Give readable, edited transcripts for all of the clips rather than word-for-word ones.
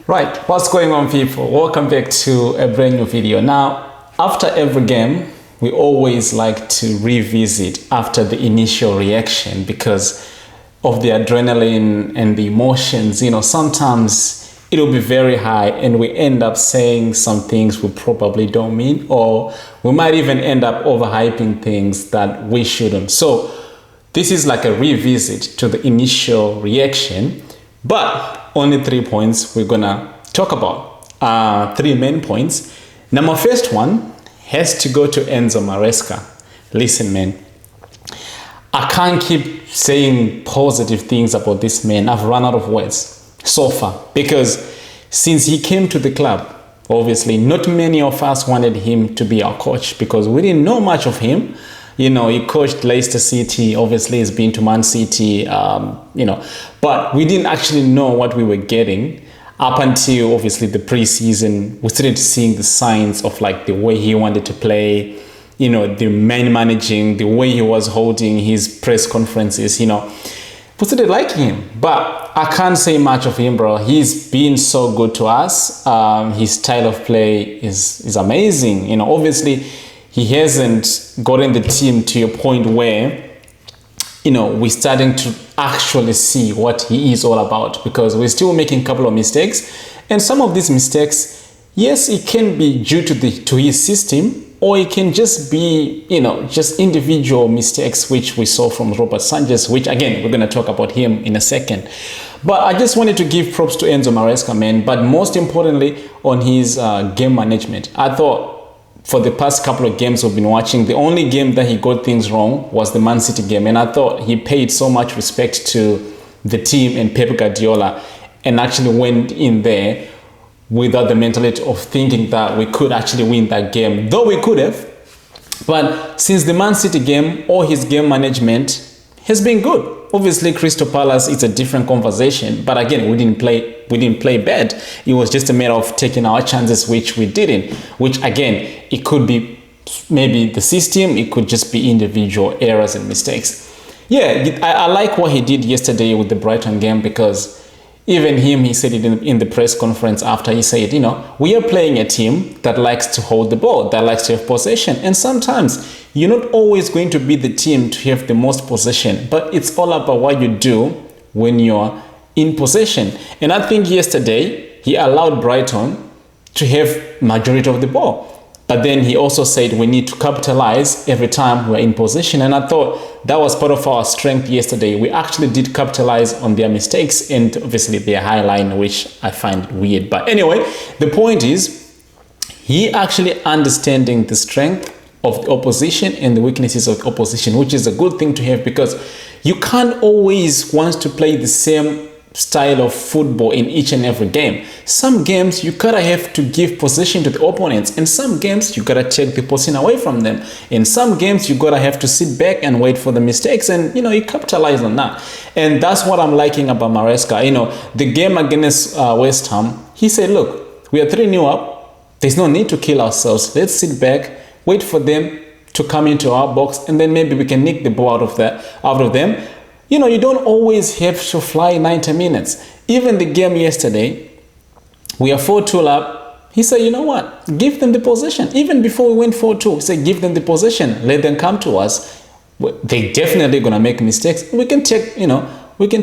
Right, what's going on, people? Welcome back to a brand new video. Now, after every game, we always like to revisit after the initial reaction because of the adrenaline and the emotions. Sometimes it'll be very high and we end up saying some things we probably don't mean, or we might even end up overhyping things that we shouldn't. So this is like a revisit to the initial reaction, but only 3 points we're gonna talk about. 3 main points. Now, my first one has to go to Enzo Maresca. Listen, man, I can't keep saying positive things about this man. I've run out of words so far because since he came to the club, obviously not many of us wanted him to be our coach because we didn't know much of him. He coached Leicester City, obviously he's been to Man City, but we didn't actually know what we were getting up until obviously the preseason. We started seeing the signs of like the way he wanted to play, the man managing, the way he was holding his press conferences, we started liking him. But I can't say much of him, bro. He's been so good to us. His style of play is amazing. Obviously, he hasn't gotten the team to a point where, we're starting to actually see what he is all about because we're still making a couple of mistakes. And some of these mistakes, yes, it can be due to his system, or it can just be, just individual mistakes, which we saw from Robert Sanchez, which again, we're going to talk about him in a second. But I just wanted to give props to Enzo Maresca, man. But most importantly, on his game management. I thought, for the past couple of games we've been watching, the only game that he got things wrong was the Man City game. And I thought he paid so much respect to the team and Pep Guardiola and actually went in there without the mentality of thinking that we could actually win that game. Though we could have. But since the Man City game, all his game management has been good. Obviously, Crystal Palace, it's a different conversation. But again, we didn't play bad. It was just a matter of taking our chances, which we didn't. Which again, it could be maybe the system. It could just be individual errors and mistakes. Yeah, I like what he did yesterday with the Brighton game because even he said it in the press conference after. He said, we are playing a team that likes to hold the ball, that likes to have possession. And sometimes you're not always going to be the team to have the most possession, but it's all about what you do when you're in possession. And I think yesterday he allowed Brighton to have majority of the ball. But then he also said we need to capitalize every time we're in possession. And I thought that was part of our strength yesterday. We actually did capitalize on their mistakes and obviously their high line, which I find weird. But anyway, the point is he actually understanding the strength of the opposition and the weaknesses of the opposition, which is a good thing to have because you can't always want to play the same style of football in each and every game. Some games you gotta have to give possession to the opponents, and some games you gotta take the possession away from them. In some games you gotta have to sit back and wait for the mistakes, and you capitalize on that. And that's what I'm liking about Maresca. The game against West Ham, he said, look, we are 3-0 up. There's no need to kill ourselves. Let's sit back, wait for them to come into our box, and then maybe we can nick the ball out of them. You don't always have to fly 90 minutes. Even the game yesterday, we are 4-2 up. He said, you know what? Give them the possession. Even before we went 4-2, he said, give them the possession. Let them come to us. They definitely going to make mistakes. We can take, we can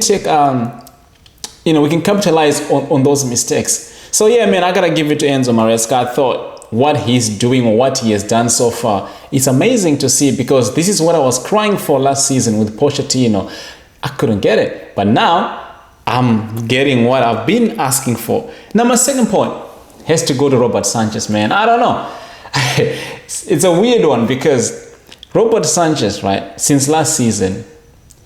capitalize on those mistakes. So yeah, man, I got to give it to Enzo Maresca. I thought what he's doing or what he has done so far, it's amazing to see because this is what I was crying for last season with Pochettino. I couldn't get it, but now I'm getting what I've been asking for. Now, my second point has to go to Robert Sanchez, man. I don't know. It's a weird one because Robert Sanchez, right, since last season,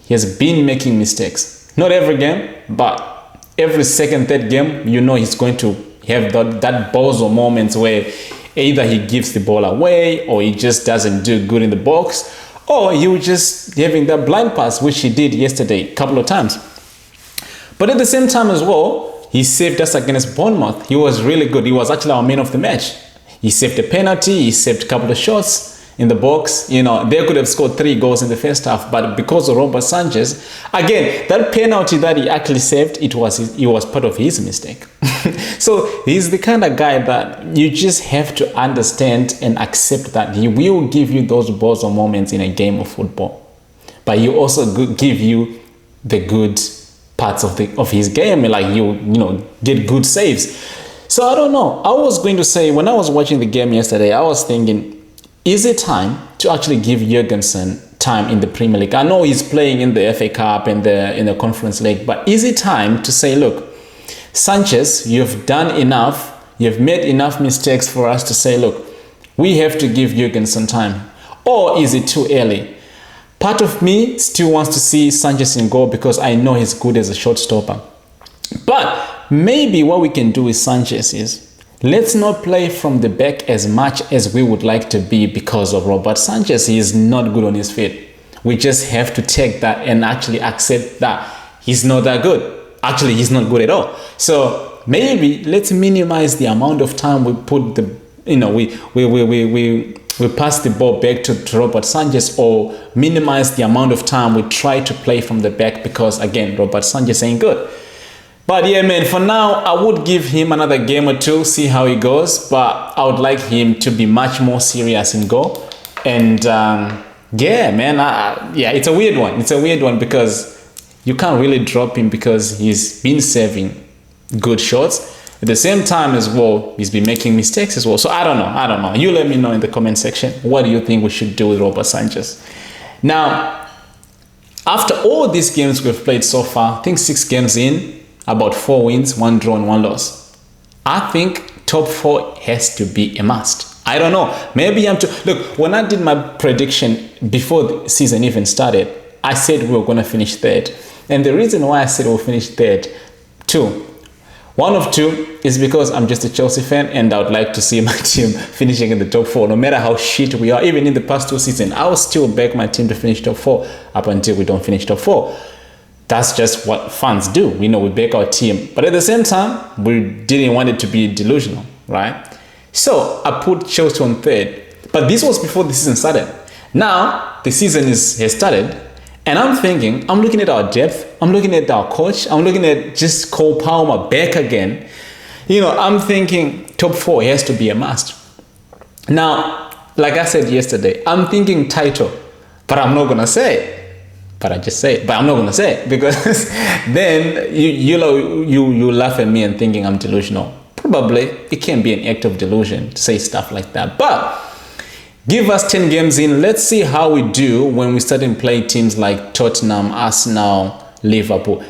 he has been making mistakes. Not every game, but every second, third game, he's going to have that bozo moments where either he gives the ball away or he just doesn't do good in the box, or he was just having that blind pass, which he did yesterday a couple of times. But at the same time as well, he saved us against Bournemouth. He was really good. He was actually our man of the match. He saved a penalty. He saved a couple of shots. in the box. You know, they could have scored 3 goals in the first half, but because of Robert Sanchez, again, that penalty that he actually saved, it was part of his mistake. So he's the kind of guy that you just have to understand and accept that he will give you those balls or moments in a game of football, but he also give you the good parts of his game, like you know, get good saves. So I don't know. I was going to say, when I was watching the game yesterday, I was thinking, is it time to actually give Jurgensen time in the Premier League? I know he's playing in the FA Cup and in the Conference League, but is it time to say, look, Sanchez, you've done enough, you've made enough mistakes for us to say, look, we have to give Jurgensen time? Or is it too early? Part of me still wants to see Sanchez in goal because I know he's good as a shot stopper. But maybe what we can do with Sanchez is, let's not play from the back as much as we would like to be because of Robert Sanchez. He is not good on his feet. We just have to take that and actually accept that he's not that good. Actually, he's not good at all. So maybe let's minimize the amount of time we put the, you know, we pass the ball back to Robert Sanchez, or minimize the amount of time we try to play from the back because, again, Robert Sanchez ain't good. But yeah, man, for now, I would give him another game or two, see how he goes. But I would like him to be much more serious in goal. And yeah, man, yeah, it's a weird one. It's a weird one because you can't really drop him because he's been saving good shots. At the same time as well, he's been making mistakes as well. So I don't know. You let me know in the comment section. What do you think we should do with Robert Sanchez? Now, after all these games we've played so far, I think 6 games in, about 4 wins, 1 draw and 1 loss. I think top 4 has to be a must. I don't know. Maybe I'm too... Look, when I did my prediction before the season even started, I said we were going to finish 3rd. And the reason why I said we'll finish 3rd, 2. One of 2 is because I'm just a Chelsea fan and I would like to see my team finishing in the top 4. No matter how shit we are, even in the past 2 seasons, I will still back my team to finish top 4 up until we don't finish top 4. That's just what fans do. We know we back our team. But at the same time, we didn't want it to be delusional, right? So I put Chelsea on 3rd. But this was before the season started. Now, the season has started. And I'm thinking, I'm looking at our depth. I'm looking at our coach. I'm looking at just Cole Palmer back again. You know, I'm thinking top 4 has to be a must. Now, like I said yesterday, I'm thinking Tittle. But I'm not going to say it. But I just say it. But I'm not going to say it because then you laugh at me and thinking I'm delusional. Probably it can be an act of delusion to say stuff like that. But give us 10 games in. Let's see how we do when we start playing teams like Tottenham, Arsenal, Liverpool,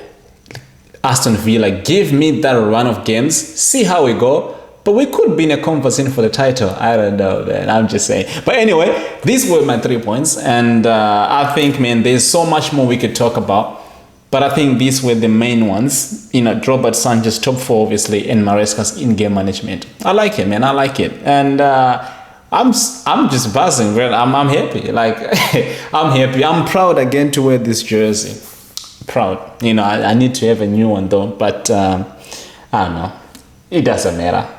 Aston Villa. Give me that run of games. See how we go. But we could be in a conversation for the title. I don't know, man. I'm just saying. But anyway, these were my 3 points. And I think, man, there's so much more we could talk about. But I think these were the main ones. You know, Robert Sanchez, top 4, obviously, and Maresca's in-game management. I like it, man. I like it. And I'm just buzzing, man. I'm happy. Like, I'm happy. I'm proud again to wear this jersey. Proud. You know, I need to have a new one, though. But I don't know. It doesn't matter.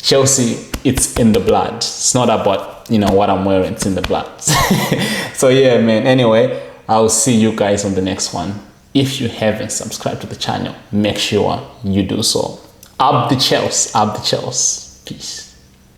Chelsea, it's in the blood. It's not about, you know, what I'm wearing. It's in the blood. So yeah, man. Anyway, I'll see you guys on the next one. If you haven't subscribed to the channel, make sure you do so. Up the Chelsea. Up the Chelsea. Peace.